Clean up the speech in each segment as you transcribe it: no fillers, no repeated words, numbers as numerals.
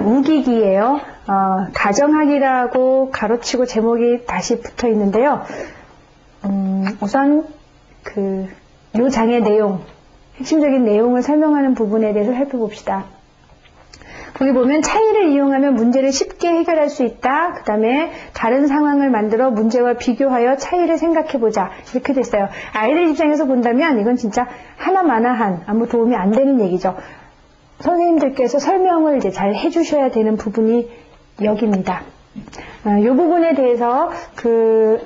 우기기예요. 가정학이라고 가로치고 제목이 다시 붙어 있는데요. 우선 요 장의 내용, 핵심적인 내용을 설명하는 부분에 대해서 살펴봅시다. 거기 보면 차이를 이용하면 문제를 쉽게 해결할 수 있다. 그 다음에 다른 상황을 만들어 문제와 비교하여 차이를 생각해보자. 이렇게 됐어요. 아이들 입장에서 본다면 이건 진짜 하나마나한 아무 도움이 안 되는 얘기죠. 선생님들께서 설명을 이제 잘 해주셔야 되는 부분이 여기입니다. 이 부분에 대해서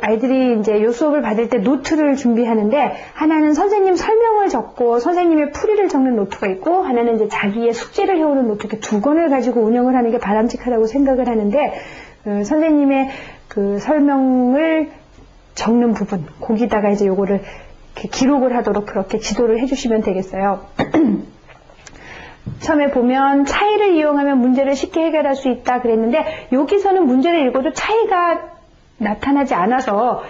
아이들이 이제 요 수업을 받을 때 노트를 준비하는데, 하나는 선생님 설명을 적고 선생님의 풀이를 적는 노트가 있고, 하나는 이제 자기의 숙제를 해오는 노트, 이렇게 두 권을 가지고 운영을 하는 게 바람직하다고 생각을 하는데, 선생님의 설명을 적는 부분, 거기다가 이제 요거를 이렇게 기록을 하도록 그렇게 지도를 해주시면 되겠어요. 처음에 보면 차이를 이용하면 문제를 쉽게 해결할 수 있다 그랬는데, 여기서는 문제를 읽어도 차이가 나타나지 않아서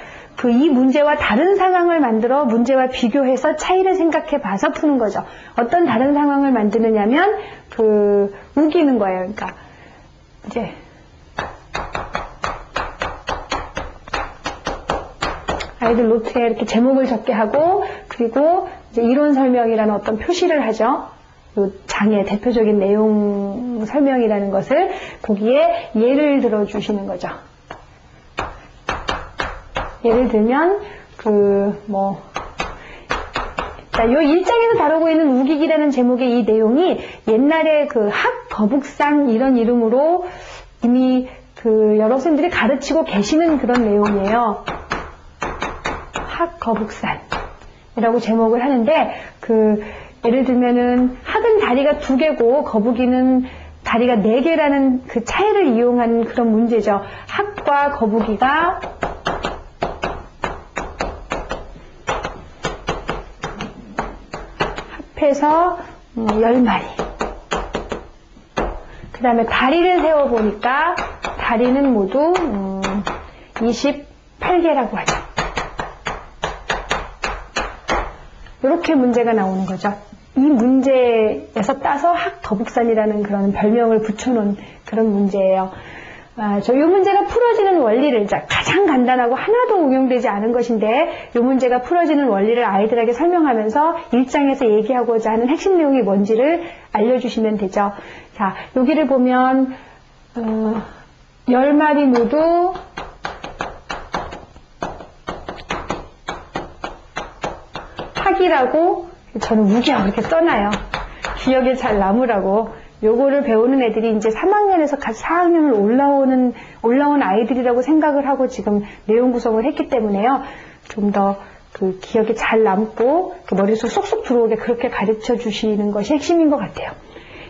이 문제와 다른 상황을 만들어 문제와 비교해서 차이를 생각해 봐서 푸는 거죠. 어떤 다른 상황을 만드느냐면 우기는 거예요. 그러니까 이제 아이들 노트에 이렇게 제목을 적게 하고, 그리고 이제 이론 설명이라는 어떤 표시를 하죠. 이 장의 대표적인 내용 설명이라는 것을 거기에 예를 들어 주시는 거죠. 예를 들면 자, 요 1장에서 다루고 있는 우기기라는 제목의 이 내용이 옛날에 학거북산 이런 이름으로 이미 여러분들이 가르치고 계시는 그런 내용이에요. 학거북산이라고 제목을 하는데, 예를 들면은 학은 다리가 2개고 거북이는 다리가 4개라는 그 차이를 이용한 그런 문제죠. 학과 거북이가 합해서 10마리. 그 다음에 다리를 세워보니까 다리는 모두 28개라고 하죠. 이렇게 문제가 나오는 거죠. 이 문제에서 따서 학거북산이라는 그런 별명을 붙여놓은 그런 문제예요. 이 문제가 풀어지는 원리를, 가장 간단하고 하나도 응용되지 않은 것인데, 이 문제가 풀어지는 원리를 아이들에게 설명하면서 1장에서 얘기하고자 하는 핵심 내용이 뭔지를 알려주시면 되죠. 자, 여기를 보면 10마리 모두 학이라고, 저는 우기하고 이렇게 써놔요. 기억에 잘 남으라고. 요거를 배우는 애들이 이제 3학년에서 4학년을 올라온 아이들이라고 생각을 하고 지금 내용 구성을 했기 때문에요. 좀 더 기억에 잘 남고 머릿속 쏙쏙 들어오게 그렇게 가르쳐 주시는 것이 핵심인 것 같아요.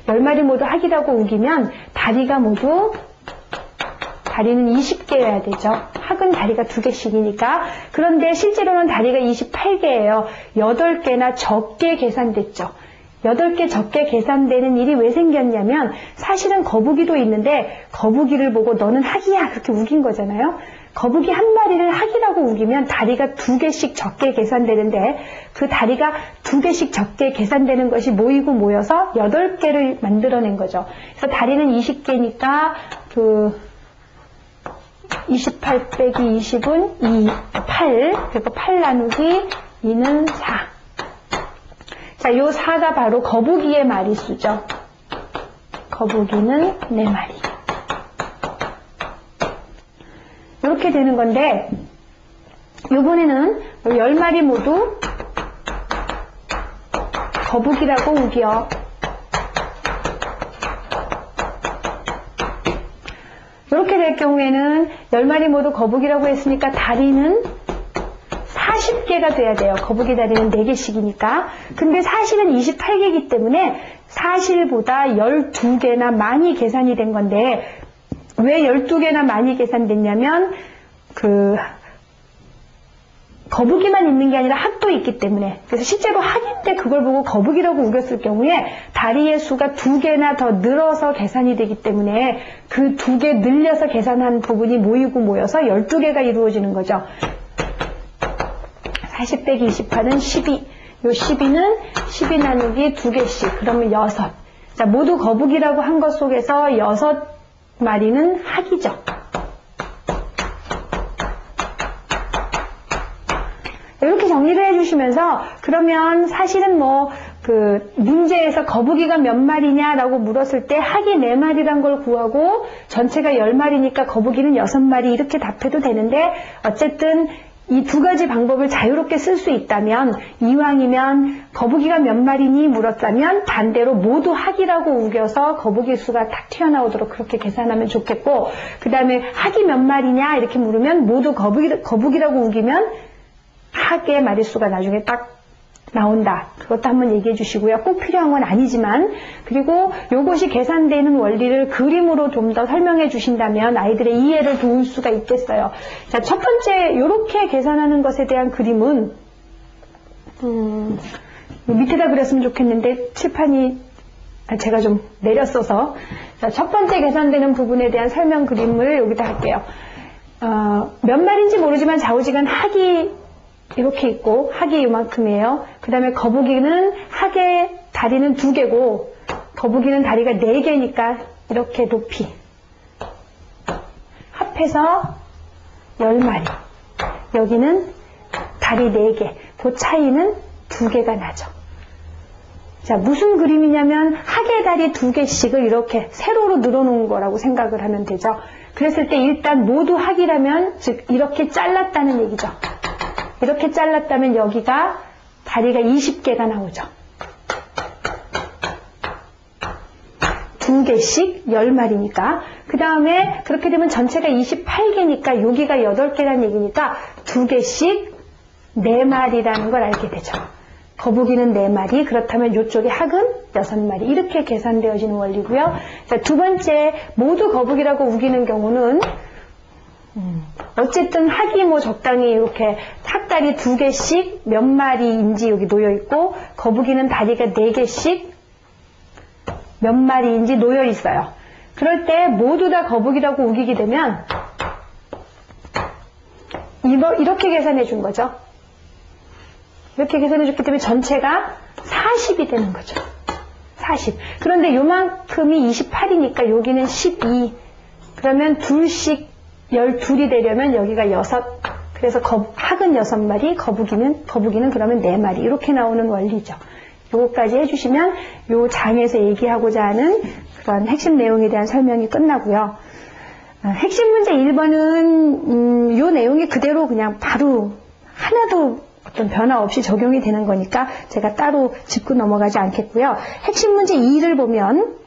10마리 모두 학이라고 우기면 다리는 20개여야 되죠. 학은 다리가 2개씩이니까. 그런데 실제로는 다리가 28개예요. 8개나 적게 계산됐죠. 8개 적게 계산되는 일이 왜 생겼냐면, 사실은 거북이도 있는데 거북이를 보고 너는 학이야 그렇게 우긴 거잖아요. 거북이 한 마리를 학이라고 우기면 다리가 2개씩 적게 계산되는데, 그 다리가 2개씩 적게 계산되는 것이 모이고 모여서 8개를 만들어낸 거죠. 그래서 다리는 20개니까 28 빼기 20은 8, 그리고 8 나누기 2는 4. 자, 요 4가 바로 거북이의 마리수죠. 거북이는 4마리. 이렇게 되는 건데, 요번에는 10마리 모두 거북이라고 우겨. 이렇게 될 경우에는 10마리 모두 거북이라고 했으니까 다리는 40개가 돼야 돼요. 거북이 다리는 4개씩이니까. 근데 사실은 28개이기 때문에 사실보다 12개나 많이 계산이 된 건데, 왜 12개나 많이 계산됐냐면 거북이만 있는 게 아니라 학도 있기 때문에. 그래서 실제로 학인데 그걸 보고 거북이라고 우겼을 경우에 다리의 수가 2개나 더 늘어서 계산이 되기 때문에 그 2개 늘려서 계산한 부분이 모이고 모여서 12개가 이루어지는 거죠. 40 빼기 28은 12. 요 12는 12 나누기 2개씩. 그러면 6. 자, 모두 거북이라고 한 것 속에서 6마리는 학이죠. 이렇게 정리를 해주시면서 그러면 사실은 문제에서 거북이가 몇 마리냐라고 물었을 때 학이 4마리란 걸 구하고 전체가 10마리니까 거북이는 6마리 이렇게 답해도 되는데 어쨌든 이 두 가지 방법을 자유롭게 쓸 수 있다면 이왕이면 거북이가 몇 마리니 물었다면 반대로 모두 학이라고 우겨서 거북이 수가 딱 튀어나오도록 그렇게 계산하면 좋겠고 그 다음에 학이 몇 마리냐 이렇게 물으면 모두 거북이라고 우기면 학의 마리수가 나중에 딱 나온다. 그것도 한번 얘기해 주시고요. 꼭 필요한 건 아니지만 그리고 요것이 계산되는 원리를 그림으로 좀 더 설명해 주신다면 아이들의 이해를 도울 수가 있겠어요. 자, 첫 번째 이렇게 계산하는 것에 대한 그림은 밑에다 그렸으면 좋겠는데 칠판이 제가 좀 내렸어서 자, 첫 번째 계산되는 부분에 대한 설명 그림을 여기다 할게요. 몇 마리인지 모르지만 좌우지간 학이 이렇게 있고 학이 이만큼이에요. 그 다음에 거북이는 학의 다리는 2개고 거북이는 다리가 4개니까 이렇게 높이 합해서 10마리. 여기는 다리 4개. 그 차이는 2개가 나죠. 자, 무슨 그림이냐면 학의 다리 2개씩을 이렇게 세로로 늘어놓은 거라고 생각을 하면 되죠. 그랬을 때 일단 모두 학이라면 즉 이렇게 잘랐다는 얘기죠. 이렇게 잘랐다면 여기가 다리가 20개가 나오죠. 2개씩 10마리니까. 그 다음에 그렇게 되면 전체가 28개니까 여기가 8개라는 얘기니까 2개씩 4마리라는 걸 알게 되죠. 거북이는 4마리, 그렇다면 이쪽에 학은 6마리. 이렇게 계산되어지는 원리고요. 자, 두 번째, 모두 거북이라고 우기는 경우는 어쨌든 학이 적당히 이렇게 학다리 2개씩 몇 마리인지 여기 놓여있고 거북이는 다리가 4개씩 몇 마리인지 놓여있어요. 그럴 때 모두 다 거북이라고 우기게 되면 이렇게 계산해 준 거죠. 이렇게 계산해 줬기 때문에 전체가 40이 되는 거죠. 40. 그런데 요만큼이 28이니까 여기는 12. 그러면 둘씩 12이 되려면 여기가 6. 그래서 학은 6마리, 거북이는 그러면 4마리. 이렇게 나오는 원리죠. 요거까지 해주시면 요 장에서 얘기하고자 하는 그런 핵심 내용에 대한 설명이 끝나고요. 핵심 문제 1번은 요 내용이 그대로 그냥 바로 하나도 어떤 변화 없이 적용이 되는 거니까 제가 따로 짚고 넘어가지 않겠고요. 핵심 문제 2를 보면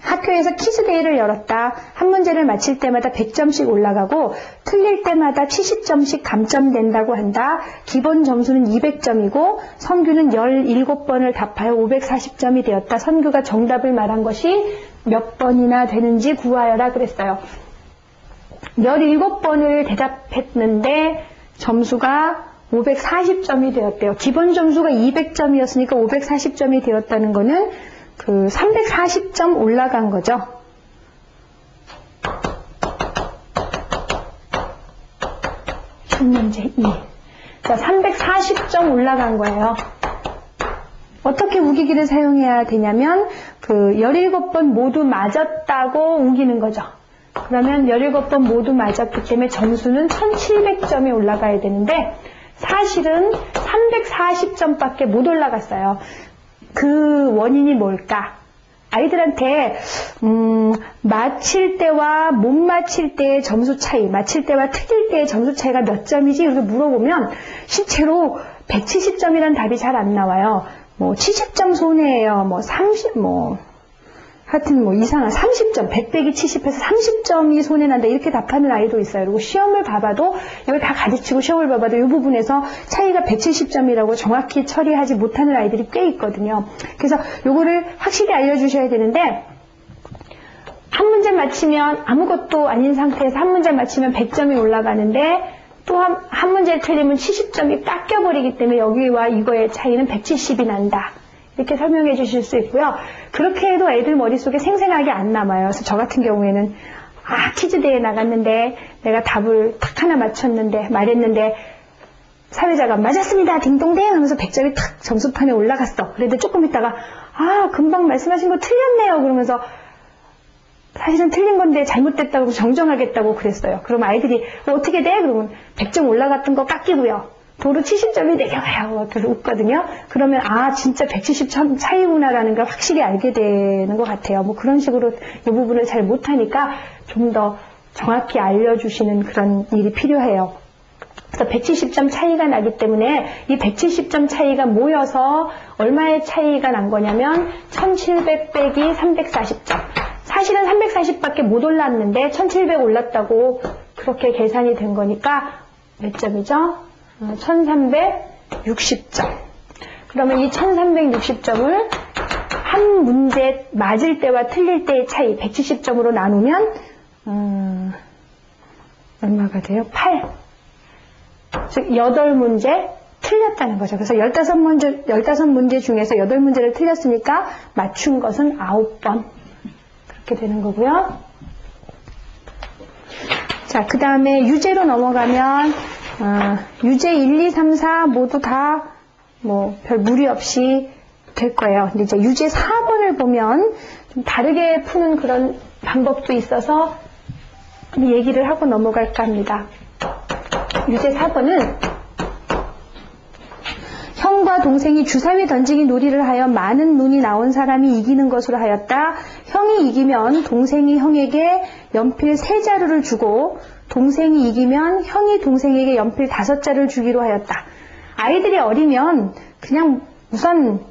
학교에서 퀴즈데이를 열었다. 한 문제를 맞힐 때마다 100점씩 올라가고 틀릴 때마다 70점씩 감점된다고 한다. 기본 점수는 200점이고 선규는 17번을 답하여 540점이 되었다. 선규가 정답을 말한 것이 몇 번이나 되는지 구하여라 그랬어요. 17번을 대답했는데 점수가 540점이 되었대요. 기본 점수가 200점이었으니까 540점이 되었다는 거는 340점 올라간 거죠. 문제 2. 자, 340점 올라간 거예요. 어떻게 우기기를 사용해야 되냐면 17번 모두 맞았다고 우기는 거죠. 그러면 17번 모두 맞았기 때문에 점수는 1700점이 올라가야 되는데 사실은 340점밖에 못 올라갔어요. 그 원인이 뭘까? 아이들한테 맞힐 때와 못 맞힐 때의 점수 차이, 맞힐 때와 틀릴 때의 점수 차이가 몇 점이지? 이렇게 물어보면 실제로 170점이란 답이 잘 안 나와요. 70점 손해예요. 30, 하여튼 이상한 30점, 100 빼기 70해서 30점이 손해난다. 이렇게 답하는 아이도 있어요. 그리고 시험을 봐봐도, 이걸 다 가르치고 시험을 봐봐도 이 부분에서 차이가 170점이라고 정확히 처리하지 못하는 아이들이 꽤 있거든요. 그래서 요거를 확실히 알려주셔야 되는데, 한 문제 맞히면 아무것도 아닌 상태에서 한 문제 맞히면 100점이 올라가는데, 또 한 문제 틀리면 70점이 깎여버리기 때문에 여기와 이거의 차이는 170이 난다. 이렇게 설명해 주실 수 있고요. 그렇게 해도 애들 머릿속에 생생하게 안 남아요. 그래서 저 같은 경우에는 퀴즈대회에 나갔는데 내가 답을 딱 하나 맞췄는데 말했는데 사회자가 맞았습니다 딩동댕 하면서 100점이 탁 점수판에 올라갔어. 그런데 조금 있다가 아, 금방 말씀하신 거 틀렸네요. 그러면서 사실은 틀린 건데 잘못됐다고 정정하겠다고 그랬어요. 그럼 아이들이 어떻게 돼? 그러면 100점 올라갔던 거 깎이고요. 도로 70점이 내려가요. 그래서 웃거든요. 그러면 아 진짜 170점 차이구나라는 걸 확실히 알게 되는 것 같아요. 뭐 그런 식으로 이 부분을 잘 못하니까 좀 더 정확히 알려주시는 그런 일이 필요해요. 그래서 170점 차이가 나기 때문에 이 170점 차이가 모여서 얼마의 차이가 난 거냐면 1700 빼기 340점. 사실은 340밖에 못 올랐는데 1700 올랐다고 그렇게 계산이 된 거니까 몇 점이죠? 1360점. 그러면 이 1360점을 한 문제 맞을 때와 틀릴 때의 차이 170점으로 나누면 얼마가 돼요? 8. 즉 8문제 틀렸다는 거죠. 그래서 15문제 중에서 8문제를 틀렸으니까 맞춘 것은 9번. 그렇게 되는 거고요. 자, 그 다음에 유제로 넘어가면 유제 1, 2, 3, 4 모두 다 뭐 별 무리 없이 될 거예요. 근데 이제 유제 4번을 보면 좀 다르게 푸는 그런 방법도 있어서 얘기를 하고 넘어갈까 합니다. 유제 4번은 형과 동생이 주사위 던지기 놀이를 하여 많은 눈이 나온 사람이 이기는 것으로 하였다. 형이 이기면 동생이 형에게 연필 3자루를 주고 동생이 이기면 형이 동생에게 연필 5자루를 주기로 하였다. 아이들이 어리면 그냥 우선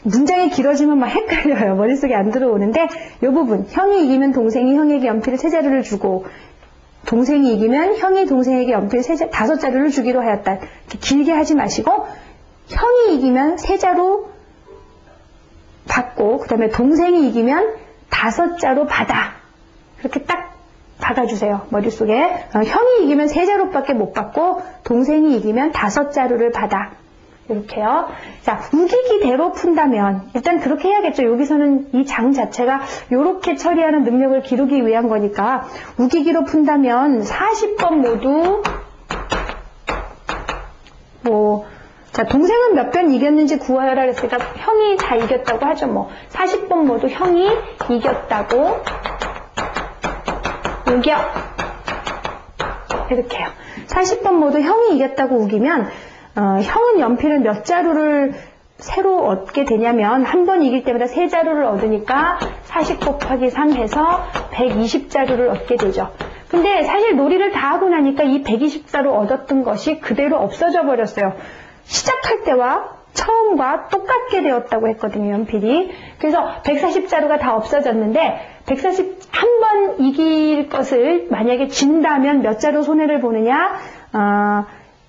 문장이 길어지면 막 헷갈려요. 머릿속에 안 들어오는데 이 부분 형이 이기면 동생이 형에게 연필 3자루를 주고 동생이 이기면 형이 동생에게 연필 5자루를 주기로 하였다. 이렇게 길게 하지 마시고 형이 이기면 3자루 받고 그 다음에 동생이 이기면 5자루 받아. 그렇게 딱 박아주세요. 머릿속에. 형이 이기면 3자루밖에 못 받고 동생이 이기면 5자루를 받아. 이렇게요. 자, 우기기대로 푼다면 일단 그렇게 해야겠죠. 여기서는 이 장 자체가 이렇게 처리하는 능력을 기르기 위한 거니까 우기기로 푼다면 40번 모두 자, 동생은 몇 번 이겼는지 구하여라 그랬으니까 형이 다 이겼다고 하죠. 40번 모두 형이 이겼다고 우겨. 이렇게요. 40번 모두 형이 이겼다고 우기면 형은 연필을 몇 자루를 새로 얻게 되냐면 한 번 이길 때마다 3자루를 얻으니까 40 곱하기 3 해서 120자루를 얻게 되죠. 근데 사실 놀이를 다 하고 나니까 이 120자루 얻었던 것이 그대로 없어져 버렸어요. 시작할 때와 처음과 똑같게 되었다고 했거든요, 연필이. 그래서 140자루가 다 없어졌는데 140 한 번 이길 것을 만약에 진다면 몇 자루 손해를 보느냐?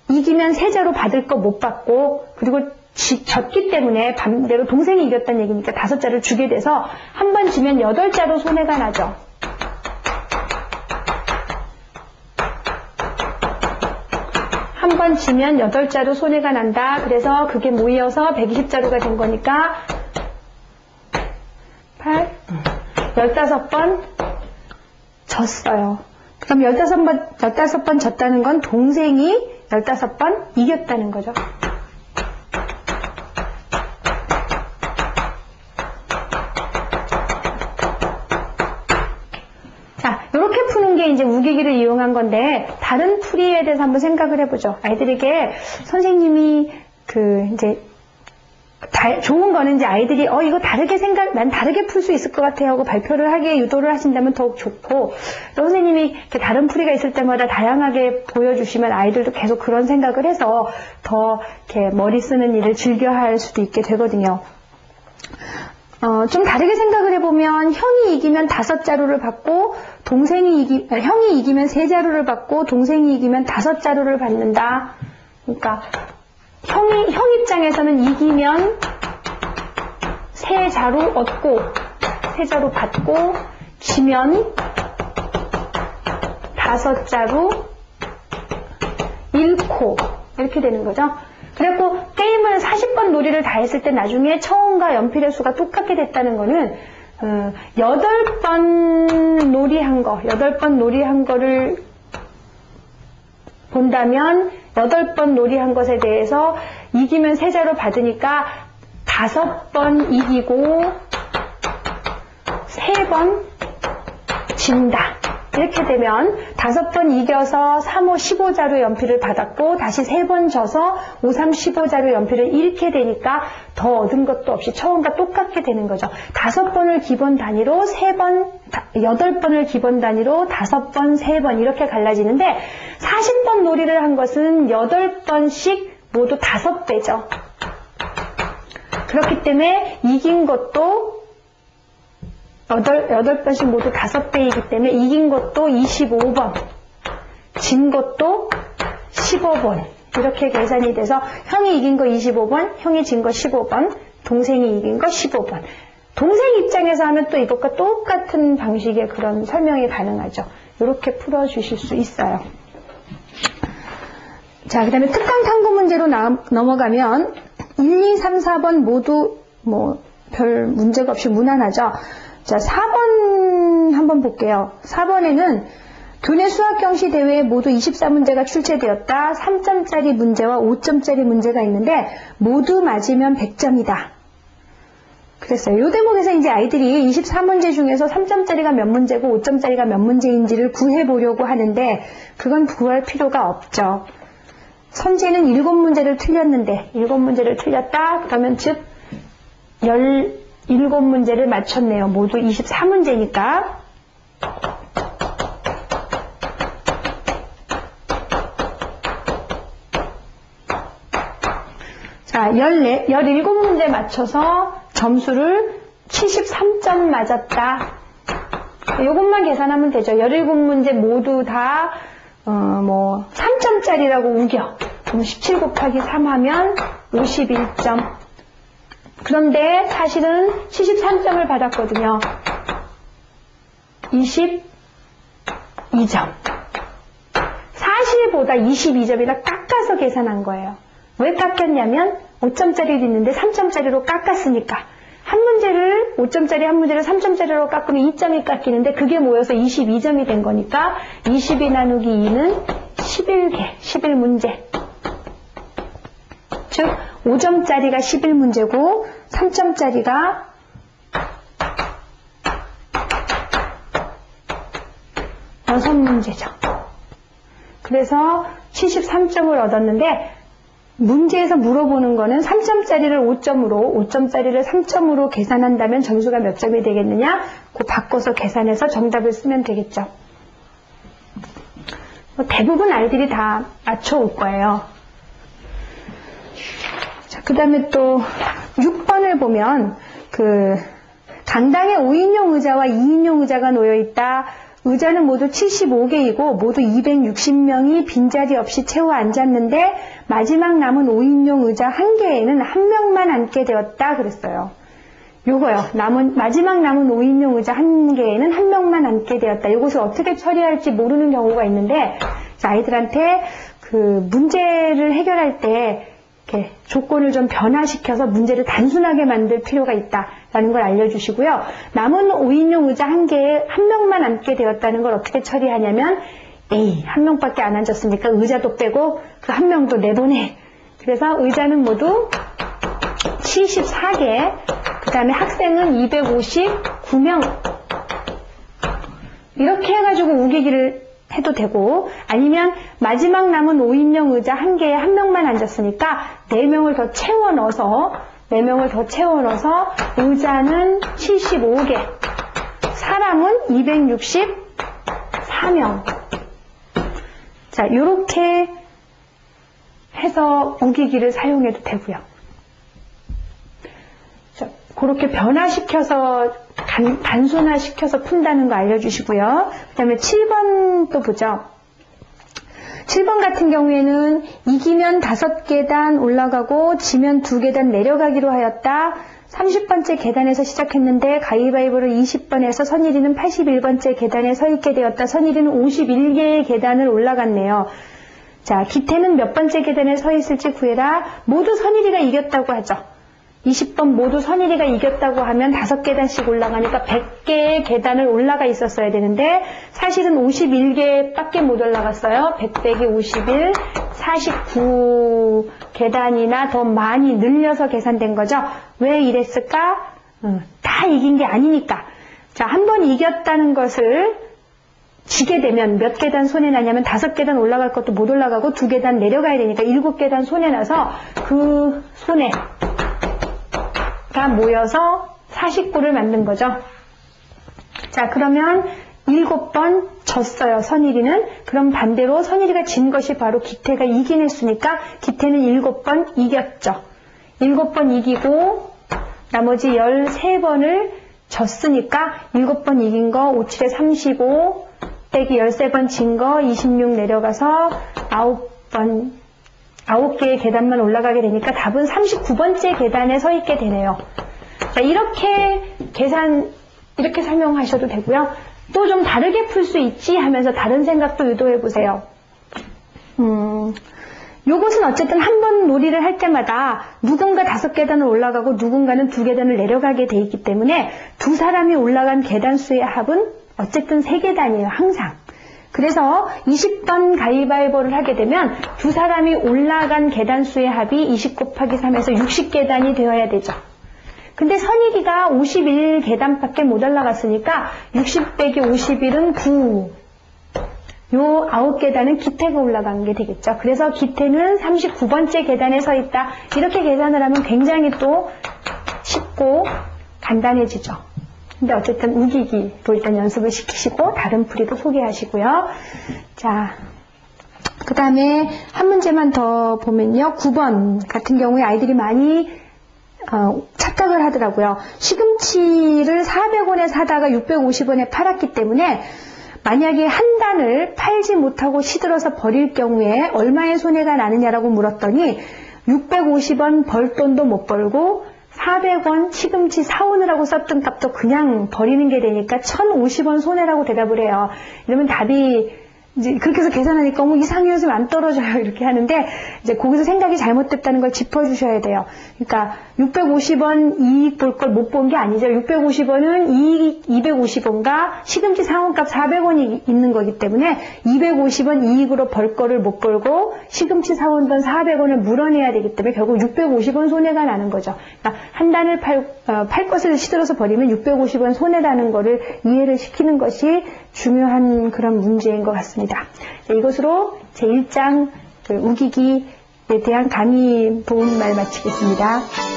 이기면 3자루 받을 거 못 받고 그리고 졌기 때문에 반대로 동생이 이겼다는 얘기니까 5자루 주게 돼서 한 번 지면 8자루 손해가 나죠. 한 번 지면 8자루 손해가 난다. 그래서 그게 모여서 120자루가 된 거니까 8, 15번 졌어요. 그럼 15번 졌다는 건 동생이 15번 이겼다는 거죠. 자, 이렇게 푸는 게 이제 우기기를 이용한 건데 다른 풀이에 대해서 한번 생각을 해보죠. 아이들에게 선생님이 이제 좋은 거는 이제 아이들이 이거 난 다르게 풀 수 있을 것 같아요 하고 발표를 하기에 유도를 하신다면 더욱 좋고 또 선생님이 이렇게 다른 풀이가 있을 때마다 다양하게 보여주시면 아이들도 계속 그런 생각을 해서 더 이렇게 머리 쓰는 일을 즐겨할 수도 있게 되거든요. 좀 다르게 생각을 해보면 형이 이기면 5자루를 받고 형이 이기면 3자루를 받고 동생이 이기면 5자루를 받는다. 그러니까 형 입장에서는 이기면 3자루 얻고 3자루 받고 지면 5자루 잃고 이렇게 되는 거죠. 그래갖고 게임을 40번 놀이를 다 했을 때 나중에 처음과 연필의 수가 똑같게 됐다는 거는 8번 놀이한 거를 본다면 8번 놀이한 것에 대해서 이기면 3자루 받으니까 5번 이기고 3번 진다. 이렇게 되면 5번 이겨서 3, 5, 15자루 연필을 받았고 다시 3번 져서 5, 3, 15자루 연필을 잃게 되니까 더 얻은 것도 없이 처음과 똑같게 되는 거죠. 5번을 기본 단위로 3번, 8번을 기본 단위로 5번, 3번 이렇게 갈라지는데 40번 놀이를 한 것은 8번씩 모두 5배죠. 그렇기 때문에 이긴 것도 8번씩 모두 5배이기 때문에 이긴 것도 25번, 진 것도 15번 이렇게 계산이 돼서 형이 이긴 거 25번, 형이 진 거 15번, 동생이 이긴 거 15번. 동생 입장에서 하면 또 이것과 똑같은 방식의 그런 설명이 가능하죠. 이렇게 풀어주실 수 있어요. 자, 그 다음에 특강 탐구 문제로 넘어가면 1, 2, 3, 4번 모두 별 문제가 없이 무난하죠. 자, 4번 한번 볼게요. 4번에는 교내 수학경시 대회에 모두 24문제가 출제되었다. 3점짜리 문제와 5점짜리 문제가 있는데 모두 맞으면 100점이다. 그랬어요. 이 대목에서 이제 아이들이 24문제 중에서 3점짜리가 몇 문제고 5점짜리가 몇 문제인지를 구해보려고 하는데 그건 구할 필요가 없죠. 선재는 7문제를 틀렸는데 7문제를 틀렸다. 그러면 즉 17문제를 맞췄네요. 모두 24문제니까. 자, 17문제 맞춰서 점수를 73점 맞았다. 이것만 계산하면 되죠. 17문제 모두 다 3점짜리라고 우겨. 그럼 17 곱하기 3 하면 51점. 그런데 사실은 73점을 받았거든요. 22점. 사실보다 22점이나 깎아서 계산한 거예요. 왜 깎였냐면 5점짜리도 있는데 3점짜리로 깎았으니까. 한 문제를 5점짜리 한 문제를 3점짜리로 깎으면 2점이 깎이는데 그게 모여서 22점이 된 거니까 22 나누기 2는 11개, 11문제. 즉 5점짜리가 11문제고 3점짜리가 6문제죠. 그래서 73점을 얻었는데 문제에서 물어보는 거는 3점짜리를 5점으로 5점짜리를 3점으로 계산한다면 점수가 몇 점이 되겠느냐? 그거 바꿔서 계산해서 정답을 쓰면 되겠죠. 대부분 아이들이 다 맞춰올 거예요. 자, 그 다음에 또 6번을 보면 강당에 5인용 의자와 2인용 의자가 놓여있다. 의자는 모두 75개이고 모두 260명이 빈자리 없이 채워 앉았는데 마지막 남은 5인용 의자 1개에는 1명만 앉게 되었다 그랬어요. 요거요. 마지막 남은 5인용 의자 1개에는 1명만 앉게 되었다. 이것을 어떻게 처리할지 모르는 경우가 있는데 아이들한테 문제를 해결할 때 이렇게 조건을 좀 변화시켜서 문제를 단순하게 만들 필요가 있다라는 걸 알려주시고요. 남은 5인용 의자 1개에 1명만 앉게 되었다는 걸 어떻게 처리하냐면 에이, 1명밖에 안 앉았으니까 의자도 빼고 그 1명도 내보내. 그래서 의자는 모두 74개, 그 다음에 학생은 259명. 이렇게 해가지고 우기기를 해도 되고, 아니면 마지막 남은 5인용 의자 1개에 1명만 앉았으니까 4명을 더 채워 넣어서 의자는 75개, 사람은 264명. 자, 요렇게 해서 우기기를 사용해도 되고요. 자, 그렇게 변화시켜서 단순화시켜서 푼다는 거 알려주시고요. 그 다음에 7번 또 보죠. 7번 같은 경우에는 이기면 5계단 올라가고 지면 2계단 내려가기로 하였다. 30번째 계단에서 시작했는데 가위바위보를 20번에서 선일이는 81번째 계단에 서 있게 되었다. 선일이는 51개의 계단을 올라갔네요. 자, 기태는 몇 번째 계단에 서 있을지 구해라. 모두 선일이가 이겼다고 하죠. 20번 모두 선일이가 이겼다고 하면 5계단씩 올라가니까 100개의 계단을 올라가 있었어야 되는데 사실은 51개밖에 못 올라갔어요. 100 빼기 51, 49 계단이나 더 많이 늘려서 계산된 거죠. 왜 이랬을까? 다 이긴 게 아니니까. 자, 한 번 이겼다는 것을 지게 되면 몇 계단 손해나냐면 5계단 올라갈 것도 못 올라가고 2계단 내려가야 되니까 7계단 손해나서 그 손해가 모여서 49를 만든 거죠. 자, 그러면 7번 졌어요, 선일이는. 그럼 반대로 선일이가 진 것이 바로 기태가 이긴 횟수니까 기태는 7번 이겼죠. 7번 이기고 나머지 13번을 졌으니까 7번 이긴 거 5, 7에 35 빼기 13번 진 거 26 내려가서 9개의 계단만 올라가게 되니까 답은 39번째 계단에 서 있게 되네요. 자, 이렇게 설명하셔도 되고요. 또 좀 다르게 풀 수 있지 하면서 다른 생각도 유도해 보세요. 요것은 어쨌든 한 번 놀이를 할 때마다 누군가 5계단을 올라가고 누군가는 2계단을 내려가게 돼 있기 때문에 두 사람이 올라간 계단 수의 합은 어쨌든 3계단이에요, 항상. 그래서 20번 가위바위보를 하게 되면 두 사람이 올라간 계단 수의 합이 20 곱하기 3에서 60계단이 되어야 되죠. 근데 선일이가 51계단밖에 못 올라갔으니까 60 빼기 51은 9. 요 9계단은 기태가 올라간 게 되겠죠. 그래서 기태는 39번째 계단에 서 있다. 이렇게 계산을 하면 굉장히 또 쉽고 간단해지죠. 근데 어쨌든 우기기로 일단 연습을 시키시고 다른 풀이도 소개하시고요. 자, 그 다음에 한 문제만 더 보면요. 9번 같은 경우에 아이들이 많이 착각을 하더라고요. 시금치를 400원에 사다가 650원에 팔았기 때문에 만약에 한 단을 팔지 못하고 시들어서 버릴 경우에 얼마의 손해가 나느냐라고 물었더니 650원 벌 돈도 못 벌고 400원 시금치 사오느라고 썼던 값도 그냥 버리는 게 되니까 1050원 손해라고 대답을 해요. 이러면 답이 이제 그렇게 해서 계산하니까 이상해요, 요즘 안 떨어져요 이렇게 하는데 이제 거기서 생각이 잘못됐다는 걸 짚어주셔야 돼요. 그러니까 650원 이익 볼 걸 못 본 게 아니죠. 650원은 이익 250원과 시금치 상온값 400원이 있는 거기 때문에 250원 이익으로 벌 거를 못 벌고 시금치 사온 돈 400원을 물어내야 되기 때문에 결국 650원 손해가 나는 거죠. 그러니까 한 단을 팔 것을 시들어서 버리면 650원 손해라는 거를 이해를 시키는 것이 중요한 그런 문제인 것 같습니다. 이것으로 제1장 우기기에 대한 강의 도움말 마치겠습니다.